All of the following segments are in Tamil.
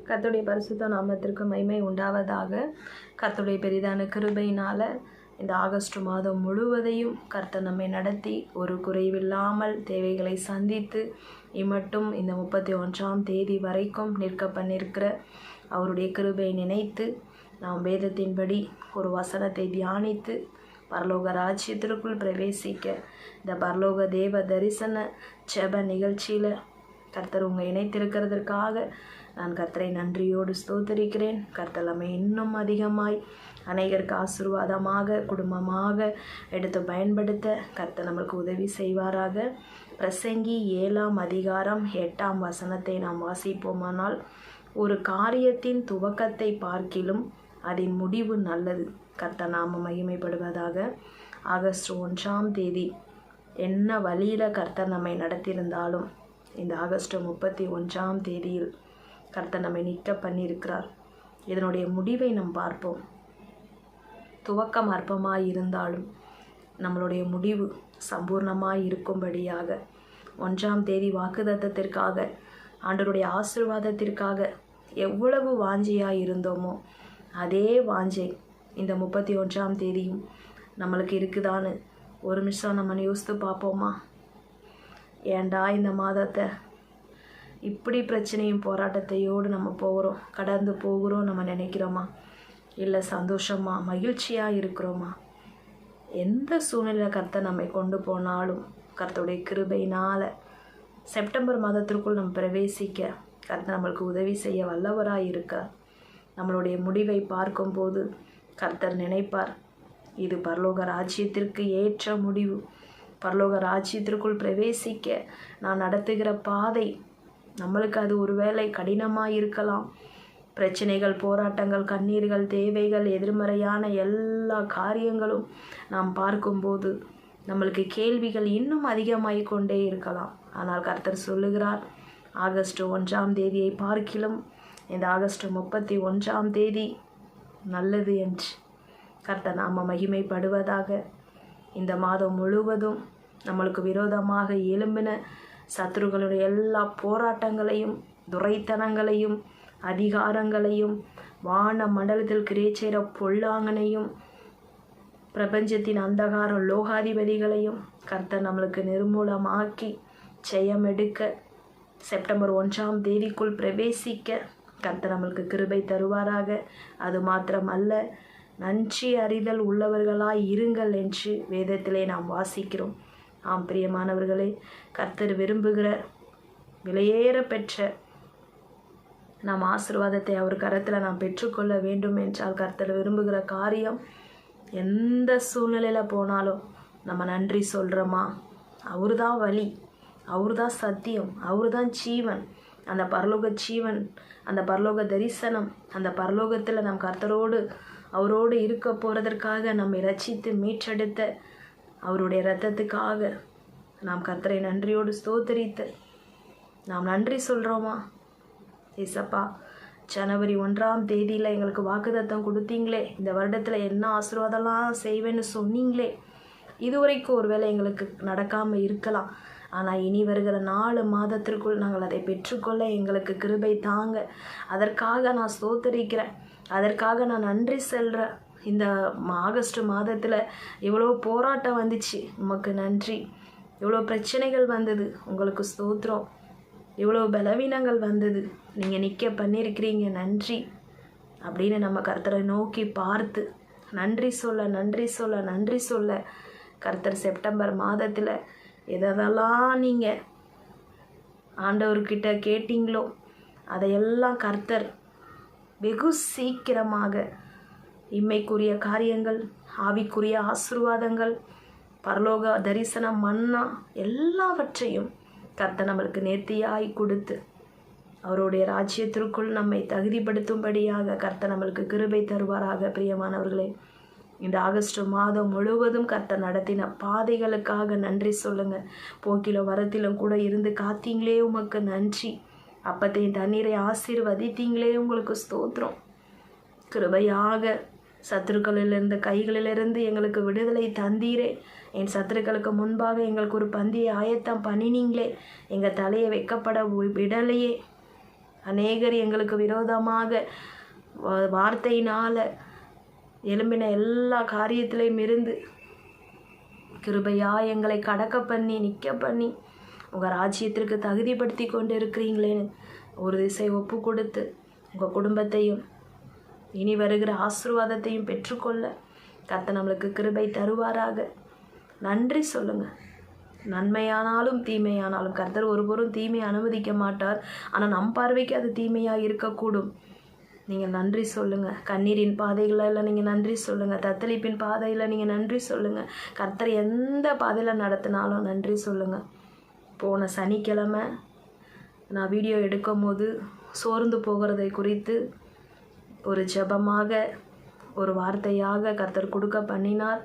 கர்த்தருடைய பரிசுத்த நாமத்திற்கு மகிமை உண்டாவதாக. கர்த்தருடைய பெரிதான கிருபையினால் இந்த ஆகஸ்ட் மாதம் முழுவதையும் கர்த்தர் நம்மை நடத்தி ஒரு குறைவில்லாமல் தேவைகளை சந்தித்து இம்மட்டும் இந்த 31ஆம் தேதி வரைக்கும் நிற்க பண்ணியிருக்கிற அவருடைய கிருபையை நினைத்து நாம் வேதத்தின்படி ஒரு வசனத்தை தியானித்து பரலோக ராஜ்யத்திற்குள் பிரவேசிக்க இந்த பரலோக தேவ தரிசன ஜெப நிகழ்ச்சியில் கர்த்தர் உங்கள் இணைத்திருக்கிறதற்காக நான் கர்த்தரை நன்றியோடு ஸ்தோத்தரிக்கிறேன். கர்த்தர் நம்மை இன்னும் அதிகமாய் அநேகருக்கு ஆசீர்வாதமாக குடும்பமாக எடுத்து பயன்படுத்த கர்த்தர் நம்மளுக்கு உதவி செய்வாராக. பிரசங்கி 7ஆம் அதிகாரம் 8ஆம் வசனத்தை நாம் வாசிப்போமானால், ஒரு காரியத்தின் துவக்கத்தை பார்க்கிலும் அதன் முடிவு நல்லது. கர்த்தர் நாம மகிமைப்படுவதாக. ஆகஸ்ட் 1ஆம் தேதி என்ன வழியில் கர்த்தர் நம்மை நடத்தியிருந்தாலும் இந்த ஆகஸ்ட் 31ஆம் தேதியில் கர்த்தர் நம்மை நிற்க பண்ணியிருக்கிறார். இதனுடைய முடிவை நாம் பார்ப்போம். துவக்கம் அற்பமாய் இருந்தாலும் நம்மளுடைய முடிவு சம்பூர்ணமாய் இருக்கும்படியாக 1ஆம் தேதி வாக்குத்தத்தத்திற்காக ஆண்டவருடைய ஆசீர்வாதத்திற்காக எவ்வளவு வாஞ்சையாய் இருந்தோமோ அதே வாஞ்சை இந்த 31ஆம் தேதியும் நம்மளுக்கு இருக்குதான்னு ஒரு நிமிஷம் நம்ம யோசித்து பார்ப்போமா? ஏண்டா இந்த மாதத்தை இப்படி பிரச்சனையும் போராட்டத்தையோடு நம்ம போகிறோம், கடந்து போகிறோம் நம்ம நினைக்கிறோமா? இல்லை சந்தோஷமாக மகிழ்ச்சியாக இருக்கிறோமா? எந்த சூழ்நிலையில் கர்த்தர் நம்மை கொண்டு போனாலும் கர்த்தருடைய கிருபையினால் செப்டம்பர் மாதத்திற்குள் நம்ம பிரவேசிக்க கர்த்தர் நம்மளுக்கு உதவி செய்ய வல்லவராக இருக்கார். நம்மளுடைய முடிவை பார்க்கும்போது கர்த்தர் நினைப்பார், இது பரலோக ராஜ்யத்திற்கு ஏற்ற முடிவு. பரலோக ராஜ்யத்திற்குள் பிரவேசிக்க நான் நடத்துகிற பாதை நம்மளுக்கு அது ஒருவேளை கடினமாக இருக்கலாம். பிரச்சனைகள், போராட்டங்கள், கண்ணீர்கள், தேவைகள், எதிர்மறையான எல்லா காரியங்களும் நாம் பார்க்கும்போது நம்மளுக்கு கேள்விகள் இன்னும் அதிகமாகி கொண்டே இருக்கலாம். ஆனால் கர்த்தர் சொல்லுகிறார், ஆகஸ்ட் 1ஆம் தேதியை பார்க்கிலும் இந்த ஆகஸ்ட் 31ஆம் தேதி நல்லது என்று. கர்த்தர் நாம மகிமைப்படுவதாக. இந்த மாதம் முழுவதும் நம்மளுக்கு விரோதமாக எழும்பின சத்துருக்களுடைய எல்லா போராட்டங்களையும், துரைத்தனங்களையும், அதிகாரங்களையும், வான மண்டலத்தில் கிரியேச்சேர பொல்லாங்கனையும், பிரபஞ்சத்தின் அந்தகார லோகாதிபதிகளையும் கர்த்தர் நம்மளுக்கு நிர்மூலமாக்கி ஜெயமெடுக்க செப்டம்பர் 1ஆம் தேதிக்குள் பிரவேசிக்க கர்த்தர் நம்மளுக்கு கிருபை தருவாராக. அது மாத்திரமல்ல, நன்றி அறிதல் உள்ளவர்களாய் இருங்கள் என்று வேதத்திலே நாம் வாசிக்கிறோம். ஆம் பிரியமானவர்களே, கர்த்தர் விரும்புகிற விலையேற பெற்ற நாம் ஆசீர்வாதத்தை அவர் கரத்தில் நாம் பெற்றுக்கொள்ள வேண்டும் என்றால் கர்த்தர் விரும்புகிற காரியம், எந்த சூழ்நிலையில் போனாலும் நம்ம நன்றி சொல்கிறோமா? அவர் தான் வழி, அவர் தான் சத்தியம், அவர் தான் ஜீவன். அந்த பரலோக ஜீவன், அந்த பரலோக தரிசனம், அந்த பரலோகத்தில் நம் கர்த்தரோடு அவரோடு இருக்க போகிறதற்காக நம்மை ரட்சித்து மீட்டெடுத்த அவருடைய இரத்தத்துக்காக நாம் கர்த்தரை நன்றியோடு ஸ்தோத்தரித்து நாம் நன்றி சொல்கிறோமா? ஏசப்பா, ஜனவரி 1ஆம் தேதியில் எங்களுக்கு வாக்குத்தத்தம் கொடுத்தீங்களே, இந்த வருடத்தில் என்ன ஆசீர்வாதம்லாம் செய்வேன்னு சொன்னீங்களே, இதுவரைக்கும் ஒருவேளை எங்களுக்கு நடக்காமல் இருக்கலாம். ஆனால் இனி வருகிற 4 மாதத்திற்குள் நாங்கள் அதை பெற்றுக்கொள்ள எங்களுக்கு கிருபை தாங்க. அதற்காக நான் ஸ்தோத்தரிக்கிறேன், அதற்காக நான் நன்றி சொல்கிறேன். இந்த ஆகஸ்ட் மாதத்தில் எவ்வளோ போராட்டம் வந்துச்சு, உமக்கு நன்றி. எவ்வளோ பிரச்சனைகள் வந்தது, உங்களுக்கு ஸ்தோத்திரம். எவ்வளோ பலவீனங்கள் வந்தது, நீங்கள் நிற்க பண்ணியிருக்கிறீங்க, நன்றி அப்படின்னு நம்ம கர்த்தரை நோக்கி பார்த்து நன்றி சொல்ல நன்றி சொல்ல நன்றி சொல்ல கர்த்தர் செப்டம்பர் மாதத்தில் எதெல்லாம் நீங்கள் ஆண்டவர்கிட்ட கேட்டீங்களோ அதையெல்லாம் கர்த்தர் வெகு சீக்கிரமாக இம்மைக்குரிய காரியங்கள், ஆவிக்குரிய ஆசீர்வாதங்கள், பரலோக தரிசனம், மன்னா எல்லாவற்றையும் கர்த்தர் நம்மளுக்கு நேர்த்தியாய் கொடுத்து அவருடைய ராஜ்யத்திற்குள் நம்மை தகுதிப்படுத்தும்படியாக கர்த்தர் நம்மளுக்கு கிருபை தருவாராக. பிரியமானவர்களே, இந்த ஆகஸ்ட் மாதம் முழுவதும் கர்த்தர் நடத்தின பாதைகளுக்காக நன்றி சொல்லுங்கள். போக்கிலும் வரத்திலும் கூட இருந்து காத்தீங்களே, உமக்கு நன்றி. அப்பத்தையும் தண்ணீரை ஆசீர்வதித்தீங்களே, உங்களுக்கு ஸ்தோத்திரம். கிருபையாக சத்துருக்களிலிருந்து கைகளிலிருந்து எங்களுக்கு விடுதலை தந்தீரே. என் சத்துருக்களுக்கு முன்பாக எங்களுக்கு ஒரு பந்தியை ஆயத்தம் பண்ணினீங்களே, எங்கள் தலையை வைக்கப்பட விடலையே. அநேகர் எங்களுக்கு விரோதமாக வார்த்தையினால் எழும்பின எல்லா காரியத்திலையும் இருந்து கிருபையாக எங்களை கடக்க பண்ணி நிற்க பண்ணி உங்கள் ராஜ்யத்திற்கு தகுதிப்படுத்தி கொண்டு இருக்கிறீங்களேன்னு ஒரு திசை ஒப்பு கொடுத்து உங்கள் குடும்பத்தையும் இனி வருகிற ஆசீர்வாதத்தையும் பெற்றுக்கொள்ள கர்த்தர் நம்மளுக்கு கிருபை தருவாராக. நன்றி சொல்லுங்கள். நன்மையானாலும் தீமையானாலும் கர்த்தர் ஒருபோதும் தீமையை அனுமதிக்க மாட்டார். ஆனால் நம் பார்வைக்கு அது தீமையாக இருக்கக்கூடும். நீங்கள் நன்றி சொல்லுங்கள். கண்ணீரின் பாதைகளில் நீங்கள் நன்றி சொல்லுங்கள். தத்தளிப்பின் பாதையில் நீங்கள் நன்றி சொல்லுங்கள். கர்த்தர் எந்த பாதையில் நடத்தினாலும் நன்றி சொல்லுங்கள். போன சனிக்கிழமை நான் வீடியோ எடுக்கும் போது சோர்ந்து போகிறதை குறித்து ஒரு ஜெபமாக ஒரு வார்த்தையாக கர்த்தர் கொடுக்க பண்ணினார்.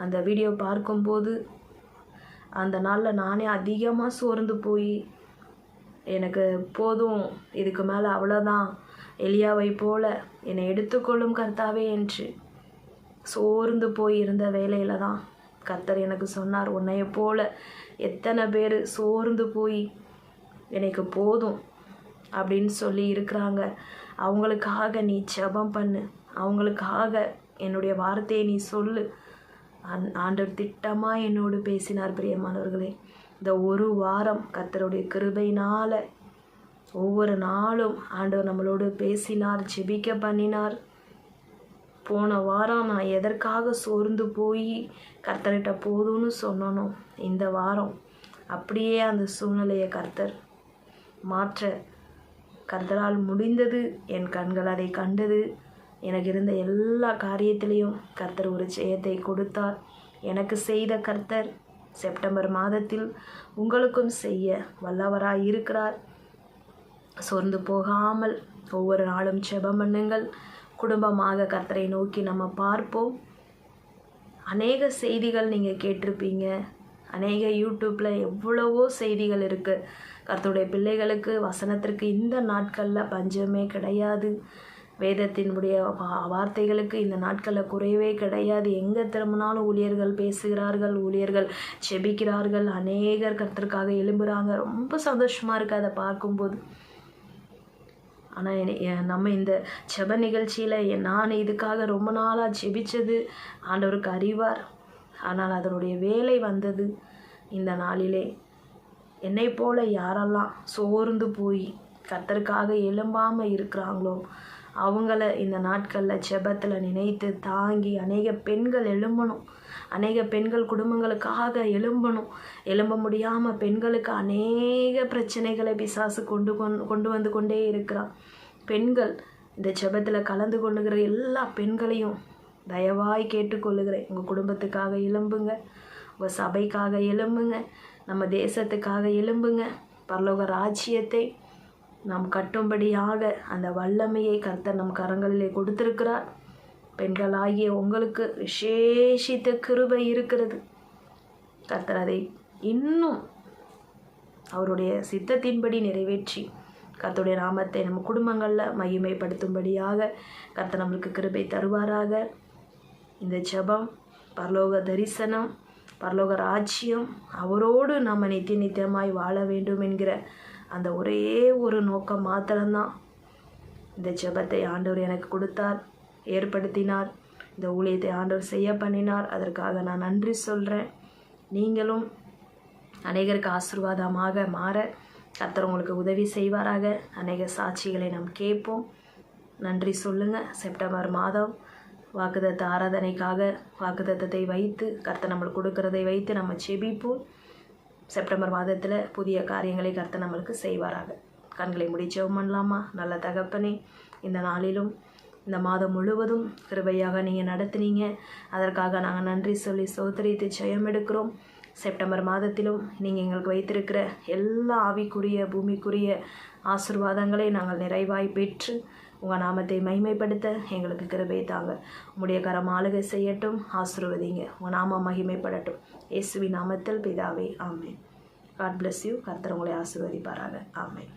அந்த வீடியோ பார்க்கும்போது அந்த நாளில் நானே அதிகமாக சோர்ந்து போய் எனக்கு போதும், இதுக்கு மேலே அவ்வளோதான், எலியாவை போல என்னை எடுத்துக்கொள்ளும் கர்த்தாவே என்று சோர்ந்து போய் இருந்த வேலையில் தான் கர்த்தர் எனக்கு சொன்னார், உன்னைய போல எத்தனை பேர் சோர்ந்து போய் எனக்கு போதும் அப்படின்னு சொல்லி இருக்கிறாங்க. அவங்களுக்காக நீ ஜெபம் பண்ணு, அவங்களுக்காக என்னுடைய வார்த்தையை நீ சொல்லு. ஆண்டவர் திட்டமாக என்னோடு பேசினார். பிரியமானவர்களே, இந்த ஒரு வாரம் கர்த்தருடைய கிருபையினால் ஒவ்வொரு நாளும் ஆண்டவர் நம்மளோடு பேசினார், ஜெபிக்க பண்ணினார். போன வாரம் நான் எதற்காக சோர்ந்து போய் கர்த்தர்கிட்ட போதும்னு சொன்னனோ, இந்த வாரம் அப்படியே அந்த சூழ்நிலையை கர்த்தர் மாற்ற கர்த்தரால் முடிந்தது. என் கண்கள் அதை கண்டது. எனக்கு இருந்த எல்லா காரியத்திலையும் கர்த்தர் ஒரு ஜெயத்தை கொடுத்தார். எனக்கு செய்த கர்த்தர் செப்டம்பர் மாதத்தில் உங்களுக்கும் செய்ய வல்லவராய் இருக்கிறார். சோர்ந்து போகாமல் ஒவ்வொரு நாளும் ஜெபம் பண்ணுங்கள். குடும்பமாக கர்த்தரை நோக்கி நம்ம பார்ப்போம். அநேக செய்திகள் நீங்கள் கேட்டிருப்பீங்க. அநேக யூடியூப்பில் எவ்வளவோ செய்திகள் இருக்குது. கர்த்தருடைய பிள்ளைகளுக்கு வசனத்திற்கு இந்த நாட்களில் பஞ்சமே கிடையாது. வேதத்தினுடைய வார்த்தைகளுக்கு இந்த நாட்களில் குறைவே கிடையாது. எங்கே திரும்பினாலும் ஊழியர்கள் பேசுகிறார்கள், ஊழியர்கள் செபிக்கிறார்கள், அநேகர் கர்த்தருக்காக எழும்புகிறாங்க. ரொம்ப சந்தோஷமாக இருக்குது அதை பார்க்கும்போது. ஆனால் நம்ம இந்த ஜெப நிகழ்ச்சியில் நான் இதுக்காக ரொம்ப நாளாக ஜெபித்தது ஆண்டவருக்கு அறிவார். ஆனால் அதனுடைய வேலை வந்தது இந்த நாளிலே. என்னை போல யாரெல்லாம் சோர்ந்து போய் கர்த்தருக்காக எழும்பாமல் இருக்கிறாங்களோ அவங்கள இந்த நாட்களில் ஜெபத்தில் நினைத்து தாங்கி அநேக பெண்கள் எழும்பணும். அநேக பெண்கள் குடும்பங்களுக்காக எழும்பணும். எழும்ப முடியாமல் பெண்களுக்கு அநேக பிரச்சனைகளை பிசாசு கொண்டு வந்து கொண்டே இருக்கிறான். பெண்கள் இந்த ஜெபத்தில் கலந்து கொள்ளுகிற எல்லா பெண்களையும் தயவாய் கேட்டுக்கொள்ளுகிறேன். உங்கள் குடும்பத்துக்காக எழும்புங்க, உங்கள் சபைக்காக எழும்புங்க, நம்ம தேசத்துக்காக எழும்புங்க. பரலோக ராஜ்யத்தை நாம் கட்டும்படியாக அந்த வல்லமையை கர்த்தர் நம் கரங்களிலே கொடுத்திருக்கிறார். பெண்களாகிய உங்களுக்கு விசேஷித்த கிருபை இருக்கிறது. கர்த்தர் அதை இன்னும் அவருடைய சித்தத்தின்படி நிறைவேற்றி கர்த்தருடைய நாமத்தை நம்ம குடும்பங்களில் மகிமைப்படுத்தும்படியாக கர்த்தர் நம்மளுக்கு கிருபை தருவாராக. இந்த ஜெபம், பரலோக தரிசனம், பரலோக ராஜ்யம், அவரோடு நம்ம நித்தியமாய் வாழ வேண்டும் என்கிற அந்த ஒரே ஒரு நோக்கம் மாத்திரம்தான் இந்த ஜெபத்தை ஆண்டவர் எனக்கு கொடுத்தார், ஏற்படுத்தினார். இந்த ஊழியத்தை ஆண்டவர் செய்ய பண்ணினார். அதற்காக நான் நன்றி சொல்கிறேன். நீங்களும் அநேகருக்கு ஆசீர்வாதமாக மாற கர்த்தர் உங்களுக்கு உதவி செய்வாராக. அநேக சாட்சிகளை நாம் கேட்போம். நன்றி சொல்லுங்கள். செப்டம்பர் மாதம் வாக்குத்தத்த ஆராதனைக்காக வாக்குத்தத்தத்தை வைத்து கர்த்தர் நம்மளுக்கு கொடுக்கறதை வைத்து நம்ம ஜெபிப்போம். செப்டம்பர் மாதத்தில் புதிய காரியங்களை கர்த்தர் நம்மளுக்கு செய்வாராக. கண்களை மூடி ஜெபம் பண்ணலாமா? நல்ல தகப்பனே, இந்த நாளிலும் இந்த மாதம் முழுவதும் கிருபையாக நீங்கள் நடத்துனீங்க. அதற்காக நாங்கள் நன்றி சொல்லி ஸ்தோத்திரித்து ஜெயம் எடுக்கிறோம். செப்டம்பர் மாதத்திலும் நீங்கள் எங்களுக்கு வைத்திருக்கிற எல்லா ஆவிக்குரிய பூமிக்குரிய ஆசீர்வாதங்களை நாங்கள் நிறைவாய் பெற்று உங்கள் நாமத்தை மகிமைப்படுத்த எங்களுக்கு கிருபை தாங்க. உம்முடைய கரம் ஆளுகை செய்யட்டும், ஆசீர்வதிங்க. உங்கள் நாமம் மகிமைப்படட்டும். இயேசுவின் நாமத்தில் பிதாவே, ஆமென். God bless you. கர்த்தர் உங்களை ஆசீர்வதிப்பாராக. ஆமென்.